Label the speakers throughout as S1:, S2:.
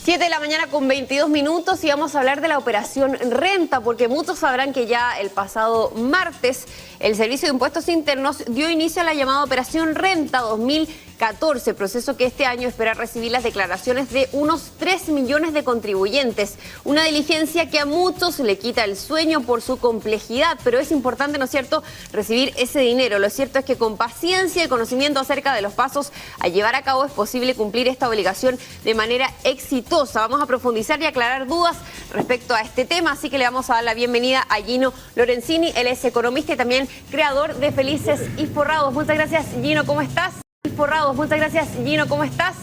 S1: 7 de la mañana con 22 minutos y vamos a hablar de la operación Renta, porque muchos sabrán que ya el pasado martes el Servicio de Impuestos Internos dio inicio a la llamada Operación Renta 2014, proceso que este año espera recibir las declaraciones de unos 3 millones de contribuyentes. Una diligencia que a muchos le quita el sueño por su complejidad, pero es importante, ¿no es cierto?, recibir ese dinero. Lo cierto es que con paciencia y conocimiento acerca de los pasos a llevar a cabo es posible cumplir esta obligación de manera exitosa. Vamos a profundizar y aclarar dudas respecto a este tema, así que le vamos a dar la bienvenida a Gino Lorenzini. Él es economista y también creador de Felices y Forrados. Muchas gracias, Gino, ¿cómo estás? Muchas gracias, Gino, ¿cómo estás?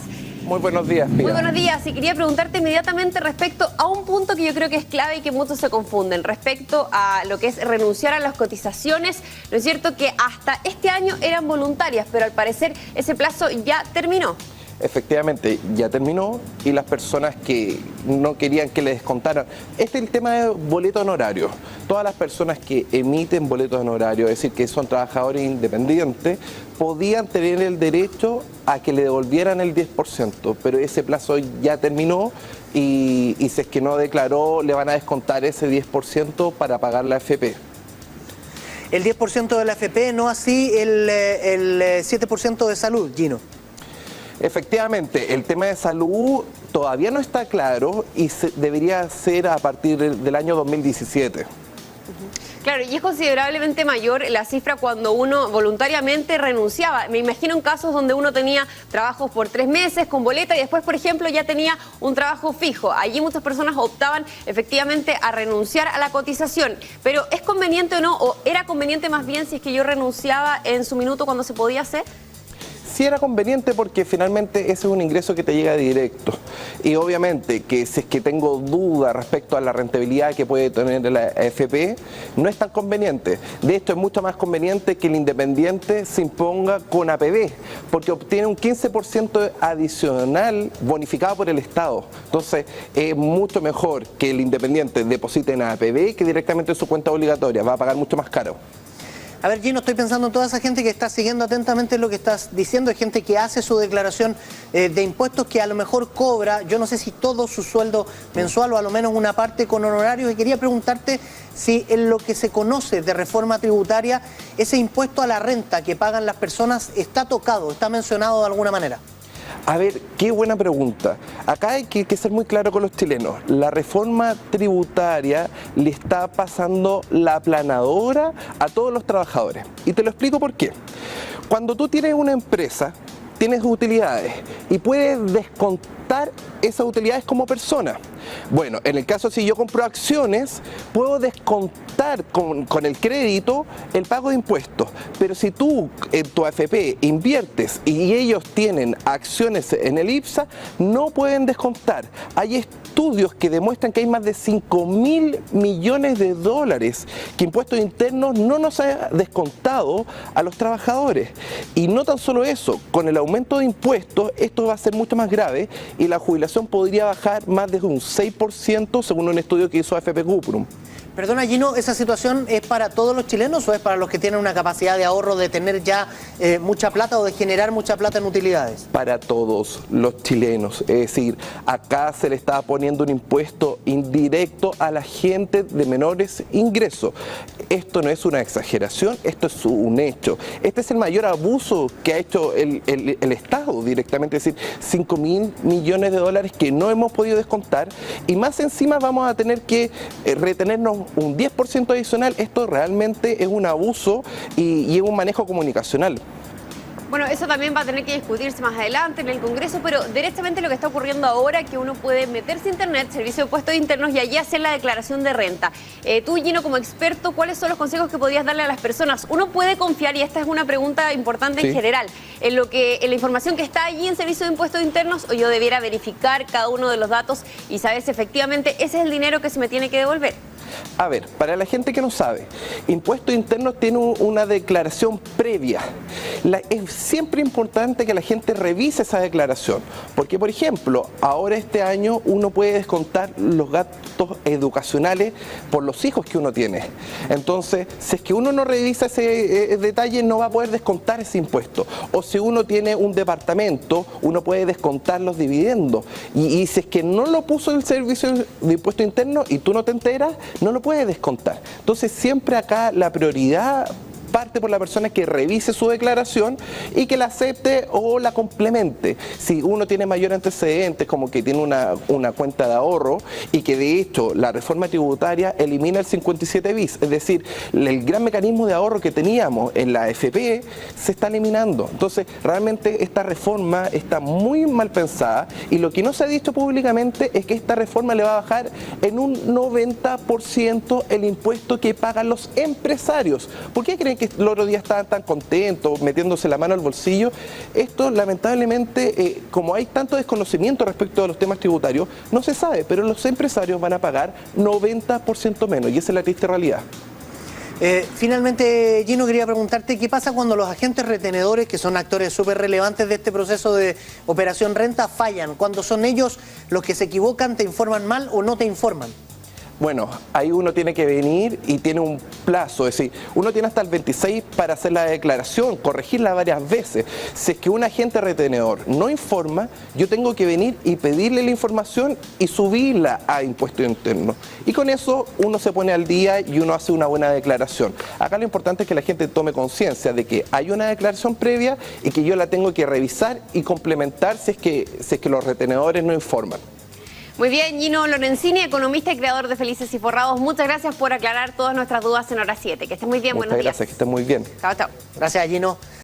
S2: Muy buenos días, Pia.
S1: Muy buenos días, y quería preguntarte inmediatamente respecto a un punto que yo creo que es clave y que muchos se confunden, respecto a lo que es renunciar a las cotizaciones. ¿No es cierto que hasta este año eran voluntarias, pero al parecer ese plazo ya terminó?
S2: Efectivamente, ya terminó y las personas que no querían que les descontaran. Este es el tema de boleto honorario. Todas las personas que emiten boletos honorarios, es decir, que son trabajadores independientes, podían tener el derecho a que le devolvieran el 10%, pero ese plazo ya terminó y si es que no declaró, le van a descontar ese 10% para pagar la AFP.
S3: El 10% de la AFP, no así el 7% de salud, Gino.
S2: Efectivamente, el tema de salud todavía no está claro y debería ser a partir del año 2017.
S1: Claro, y es considerablemente mayor la cifra cuando uno voluntariamente renunciaba. Me imagino en casos donde uno tenía trabajos por 3 meses con boleta y después, por ejemplo, ya tenía un trabajo fijo. Allí muchas personas optaban efectivamente a renunciar a la cotización. Pero ¿es conveniente o no? ¿O era conveniente más bien si es que yo renunciaba en su minuto cuando se podía hacer?
S2: Sí era conveniente porque finalmente ese es un ingreso que te llega directo y obviamente que si es que tengo duda respecto a la rentabilidad que puede tener la AFP, no es tan conveniente. De hecho es mucho más conveniente que el independiente se imponga con APB porque obtiene un 15% adicional bonificado por el Estado. Entonces es mucho mejor que el independiente deposite en APB que directamente en su cuenta obligatoria, va a pagar mucho más caro.
S3: A ver, Gino, estoy pensando en toda esa gente que está siguiendo atentamente lo que estás diciendo, hay gente que hace su declaración de impuestos que a lo mejor cobra, yo no sé si todo su sueldo mensual o a lo menos una parte con honorarios, y quería preguntarte si en lo que se conoce de reforma tributaria, ese impuesto a la renta que pagan las personas está tocado, está mencionado de alguna manera.
S2: A ver, qué buena pregunta. Acá hay que ser muy claro con los chilenos. La reforma tributaria le está pasando la aplanadora a todos los trabajadores. Y te lo explico por qué. Cuando tú tienes una empresa, tienes utilidades y puedes descontar esas utilidades como persona. Bueno, en el caso si yo compro acciones, puedo descontar con el crédito el pago de impuestos. Pero si tú en tu AFP inviertes y ellos tienen acciones en el IPSA, no pueden descontar. Hay estudios que demuestran que hay más de 5.000 millones de dólares que impuestos internos no nos ha descontado a los trabajadores. Y no tan solo eso, con el aumento de impuestos, esto va a ser mucho más grave y la jubilación podría bajar más de un 6% según un estudio que hizo AFP Cuprum.
S3: Perdona, Gino, ¿esa situación es para todos los chilenos o es para los que tienen una capacidad de ahorro de tener ya mucha plata o de generar mucha plata en utilidades?
S2: Para todos los chilenos, es decir, acá se le está poniendo un impuesto indirecto a la gente de menores ingresos. Esto no es una exageración, esto es un hecho. Este es el mayor abuso que ha hecho el Estado directamente, es decir, 5.000 millones de dólares que no hemos podido descontar y más encima vamos a tener que retenernos un 10% adicional. Esto realmente es un abuso y es un manejo comunicacional.
S1: Bueno, eso también va a tener que discutirse más adelante en el Congreso, pero directamente lo que está ocurriendo ahora es que uno puede meterse a Internet, Servicio de Impuestos Internos, y allí hacer la declaración de renta. Tú, Gino, como experto, ¿cuáles son los consejos que podrías darle a las personas? Uno puede confiar, y esta es una pregunta importante en general, en la información que está allí en Servicio de Impuestos Internos, o yo debiera verificar cada uno de los datos y saber si efectivamente ese es el dinero que se me tiene que devolver.
S2: A ver, para la gente que no sabe, Impuestos Internos tiene una declaración previa. Es siempre importante que la gente revise esa declaración, porque por ejemplo, ahora este año uno puede descontar los gastos educacionales por los hijos que uno tiene. Entonces, si es que uno no revisa ese detalle, no va a poder descontar ese impuesto. O si uno tiene un departamento, uno puede descontar los dividendos. Y si es que no lo puso el Servicio de Impuestos Internos y tú no te enteras, no lo puedes descontar. Entonces, siempre acá la prioridad parte por la persona que revise su declaración y que la acepte o la complemente. Si uno tiene mayor antecedentes, como que tiene una cuenta de ahorro y que de hecho la reforma tributaria elimina el 57 bis, es decir, el gran mecanismo de ahorro que teníamos en la AFP se está eliminando. Entonces, realmente esta reforma está muy mal pensada y lo que no se ha dicho públicamente es que esta reforma le va a bajar en un 90% el impuesto que pagan los empresarios. ¿Por qué creen que el otro día estaban tan contentos, metiéndose la mano al bolsillo? Esto, lamentablemente, como hay tanto desconocimiento respecto a los temas tributarios, no se sabe, pero los empresarios van a pagar 90% menos, y esa es la triste realidad.
S3: Finalmente, Gino, quería preguntarte qué pasa cuando los agentes retenedores, que son actores súper relevantes de este proceso de Operación Renta, fallan, cuando son ellos los que se equivocan, te informan mal o no te informan.
S2: Bueno, ahí uno tiene que venir y tiene un plazo, es decir, uno tiene hasta el 26 para hacer la declaración, corregirla varias veces. Si es que un agente retenedor no informa, yo tengo que venir y pedirle la información y subirla a Impuestos Internos. Y con eso uno se pone al día y uno hace una buena declaración. Acá lo importante es que la gente tome conciencia de que hay una declaración previa y que yo la tengo que revisar y complementar si es que los retenedores no informan.
S1: Muy bien, Gino Lorenzini, economista y creador de Felices y Forrados. Muchas gracias por aclarar todas nuestras dudas en Hora 7. Que estés muy bien, buenos días.
S2: Muchas gracias, que estés muy bien.
S1: Chao, chao.
S3: Gracias, Gino.